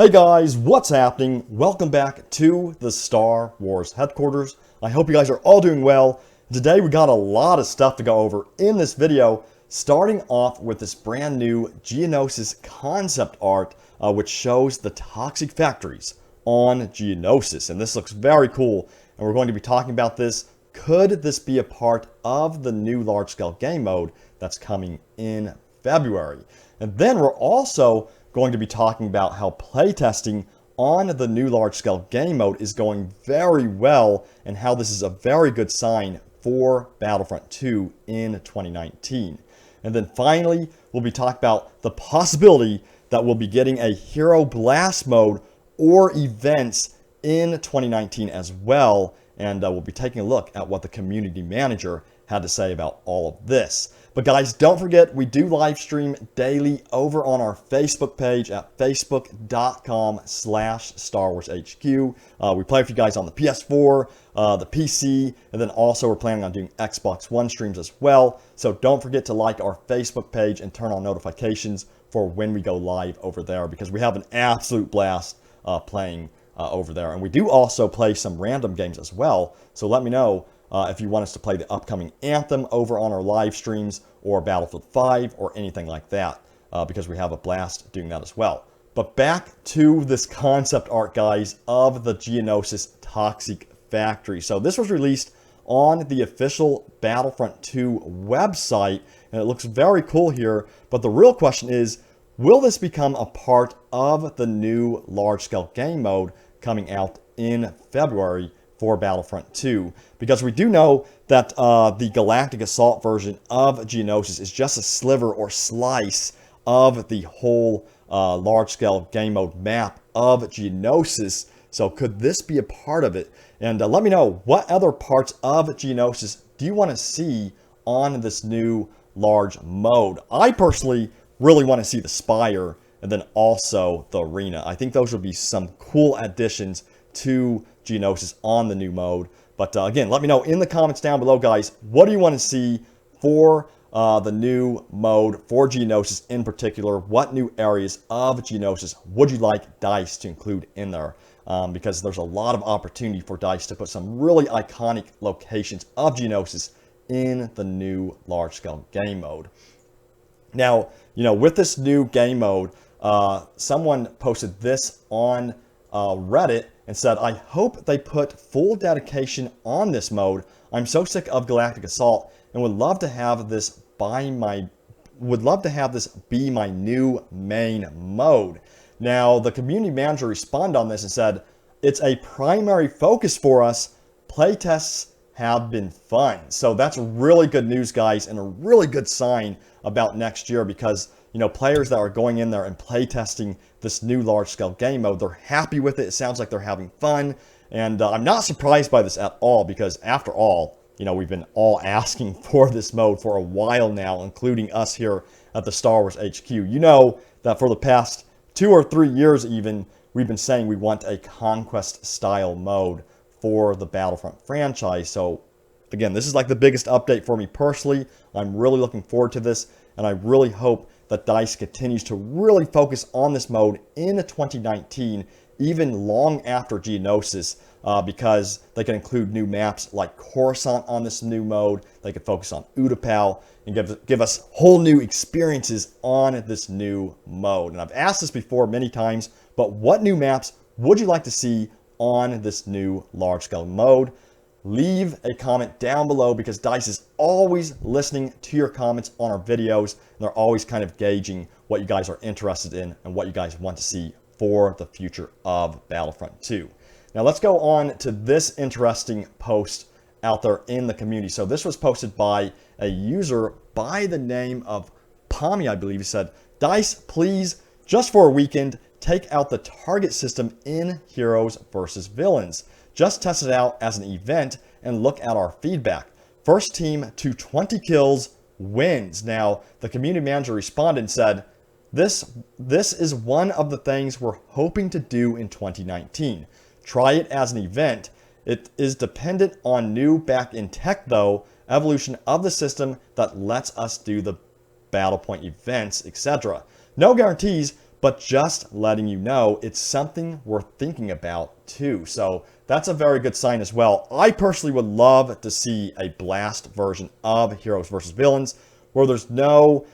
Hey guys, what's happening? Welcome back to the Star Wars headquarters. I hope you guys are all doing well. Today we got a lot of stuff to go over in this video, starting off with this brand new Geonosis Concept Art, which shows the Toxic Factories on Geonosis. And this looks very cool, and we're going to be talking about this. Could this be a part of the new large-scale game mode that's coming in February? And then we're also going to be talking about how playtesting on the new large-scale game mode is going very well and how this is a very good sign for Battlefront 2 in 2019. And then finally, we'll be talking about the possibility that we'll be getting a Hero Blast mode or events in 2019 as well. And we'll be taking a look at what the community manager had to say about all of this. But guys, don't forget, we do live stream daily over on our Facebook page at facebook.com/StarWarsHQ. We play for you guys on the PS4, the PC, and then also we're planning on doing Xbox One streams as well. So don't forget to like our Facebook page and turn on notifications for when we go live over there, because we have an absolute blast playing over there. And we do also play some random games as well. So let me know if you want us to play the upcoming Anthem over on our live streams, or Battlefield 5, or anything like that, because we have a blast doing that as well. But back to this concept art, guys, of the Geonosis Toxic Factory. So this was released on the official Battlefront 2 website, and it looks very cool here. But the real question is, will this become a part of the new large-scale game mode coming out in February for Battlefront 2? Because we do know that the Galactic Assault version of Geonosis is just a sliver or slice of the whole large-scale game mode map of Geonosis. So could this be a part of it? And let me know, what other parts of Geonosis do you want to see on this new large mode? I personally really want to see the Spire and then also the Arena. I think those would be some cool additions to Geonosis on the new mode. But again, let me know in the comments down below, guys, what do you want to see for the new mode for Geonosis in particular? What new areas of Geonosis would you like DICE to include in there? Because there's a lot of opportunity for DICE to put some really iconic locations of Geonosis in the new large-scale game mode. Now, with this new game mode, someone posted this on Reddit and said, "I hope they put full dedication on this mode. I'm so sick of Galactic Assault and would love to have this be my new main mode." Now, the community manager responded on this and said, "It's a primary focus for us. Playtests have been fun." So that's really good news, guys, and a really good sign about next year, because players that are going in there and playtesting this new large-scale game mode, they're happy with it. It sounds like they're having fun, and I'm not surprised by this at all, because after all, we've been all asking for this mode for a while now, including us here at the Star Wars HQ. You know that for the past 2 or 3 years even, we've been saying we want a conquest-style mode for the Battlefront franchise. So again, this is like the biggest update for me personally. I'm really looking forward to this, and I really hope that DICE continues to really focus on this mode in 2019, even long after Geonosis, because they can include new maps like Coruscant on this new mode. They can focus on Utapau and give us whole new experiences on this new mode. And I've asked this before many times, but what new maps would you like to see on this new large-scale mode? Leave a comment down below, because DICE is always listening to your comments on our videos, and they're always kind of gauging what you guys are interested in and what you guys want to see for the future of Battlefront 2. Now let's go on to this interesting post out there in the community. So this was posted by a user by the name of Pommy, I believe. He said, "DICE, please, just for a weekend, take out the target system in Heroes versus Villains. Just test it out as an event and look at our feedback. First team to 20 kills wins." Now, the community manager responded and said, This is one of the things we're hoping to do in 2019. Try it as an event. It is dependent on new back-end tech though, evolution of the system that lets us do the battle point events, etc. No guarantees, but just letting you know it's something worth thinking about too. So that's a very good sign as well. I personally would love to see a blast version of Heroes versus Villains where there's no,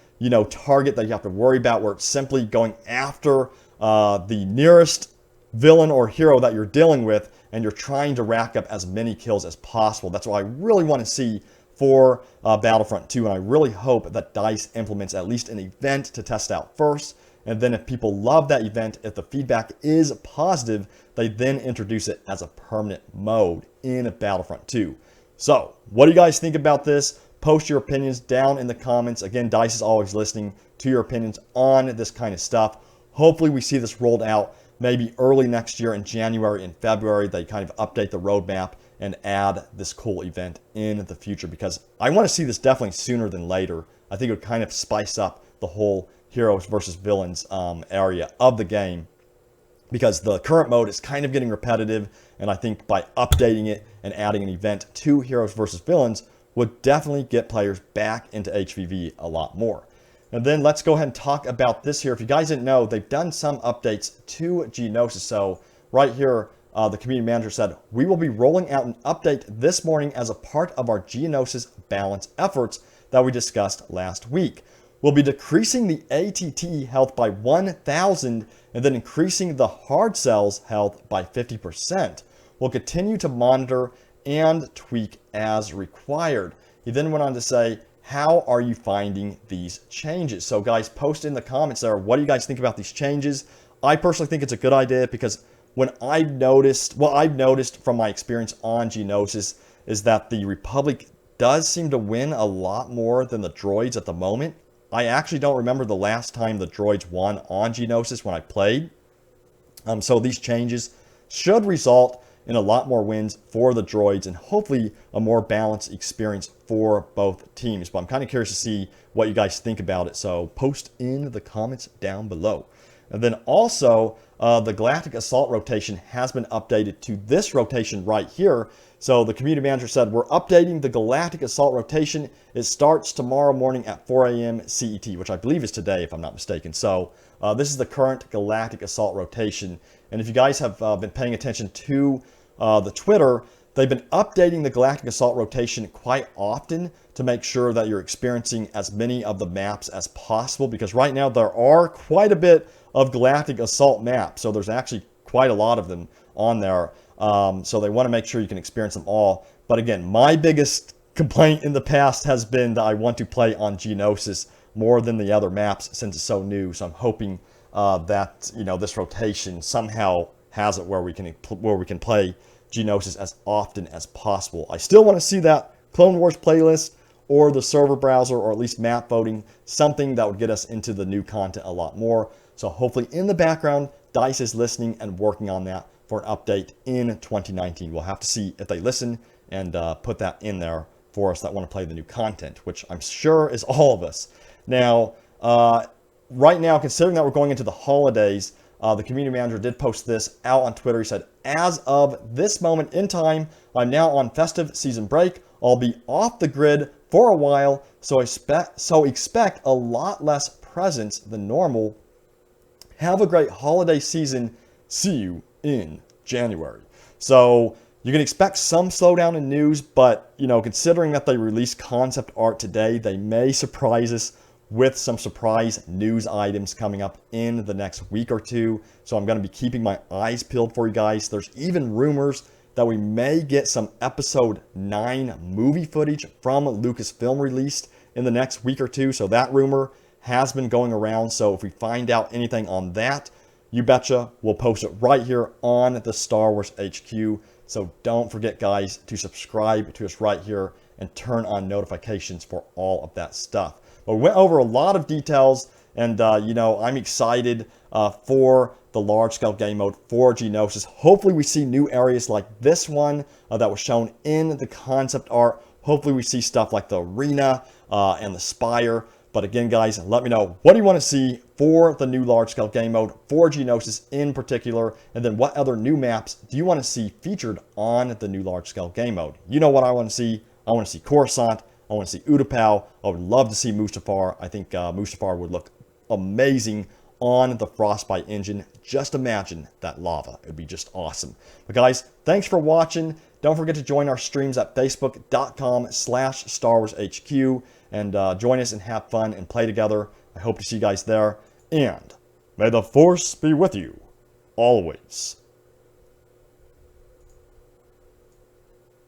target that you have to worry about, where it's simply going after the nearest villain or hero that you're dealing with, and you're trying to rack up as many kills as possible. That's what I really want to see for Battlefront 2, and I really hope that DICE implements at least an event to test out first, and then if people love that event, if the feedback is positive, they then introduce it as a permanent mode in Battlefront 2. So, what do you guys think about this? Post your opinions down in the comments. Again, DICE is always listening to your opinions on this kind of stuff. Hopefully we see this rolled out maybe early next year in January and February. They kind of update the roadmap and add this cool event in the future, because I want to see this definitely sooner than later. I think it would kind of spice up the whole Heroes versus Villains area of the game, because the current mode is kind of getting repetitive, and I think by updating it and adding an event to Heroes versus Villains would definitely get players back into HVV a lot more. And then let's go ahead and talk about this here. If you guys didn't know, they've done some updates to Geonosis. So right here, the community manager said, "We will be rolling out an update this morning as a part of our Geonosis balance efforts that we discussed last week. We'll be decreasing the ATT health by 1,000 and then increasing the hard cells health by 50%. We'll continue to monitor and tweak as required." He then went on to say, "How are you finding these changes?" So guys, post in the comments there, what do you guys think about these changes? I personally think it's a good idea, because when I've noticed from my experience on Geonosis is that the Republic does seem to win a lot more than the droids at the moment. I actually don't remember the last time the droids won on Geonosis when I played. So these changes should result in a lot more wins for the droids and hopefully a more balanced experience for both teams. But I'm kind of curious to see what you guys think about it. So post in the comments down below. And then also, the Galactic Assault rotation has been updated to this rotation right here. So the community manager said, "We're updating the Galactic Assault rotation. It starts tomorrow morning at 4 a.m. CET, which I believe is today, if I'm not mistaken." So this is the current Galactic Assault rotation. And if you guys have been paying attention to the Twitter, they've been updating the Galactic Assault rotation quite often to make sure that you're experiencing as many of the maps as possible, because right now there are quite a bit of Galactic Assault maps. So there's actually quite a lot of them on there. So they want to make sure you can experience them all. But again, my biggest complaint in the past has been that I want to play on Geonosis more than the other maps since it's so new. So I'm hoping that this rotation somehow has it where we can play Geonosis as often as possible. I still want to see that Clone Wars playlist or the server browser, or at least map voting, something that would get us into the new content a lot more. So hopefully in the background, DICE is listening and working on that for an update in 2019. We'll have to see if they listen and put that in there for us that want to play the new content, which I'm sure is all of us. Now, right now, considering that we're going into the holidays, the community manager did post this out on Twitter. He said, "As of this moment in time, I'm now on festive season break. I'll be off the grid for a while, so expect a lot less presents than normal. Have a great holiday season. See you in January." So you can expect some slowdown in news, but considering that they released concept art today, they may surprise us with some surprise news items coming up in the next week or two. So I'm going to be keeping my eyes peeled for you guys. There's even rumors that we may get some episode 9 movie footage from Lucasfilm released in the next week or two. So that rumor has been going around. So if we find out anything on that, you betcha we'll post it right here on the Star Wars HQ. So don't forget, guys, to subscribe to us right here and turn on notifications for all of that stuff. But we went over a lot of details, and I'm excited for the large-scale game mode for Geonosis. Hopefully we see new areas like this one that was shown in the concept art. Hopefully we see stuff like the arena and the spire. But again, guys, let me know, what do you want to see for the new large-scale game mode for Geonosis in particular? And then what other new maps do you want to see featured on the new large-scale game mode? You know what I want to see. I want to see Coruscant. I want to see Utapau. I would love to see Mustafar. I think Mustafar would look amazing on the Frostbite engine. Just imagine that lava. It would be just awesome. But guys, thanks for watching. Don't forget to join our streams at facebook.com/StarWarsHQ and join us and have fun and play together. I hope to see you guys there. And may the Force be with you always.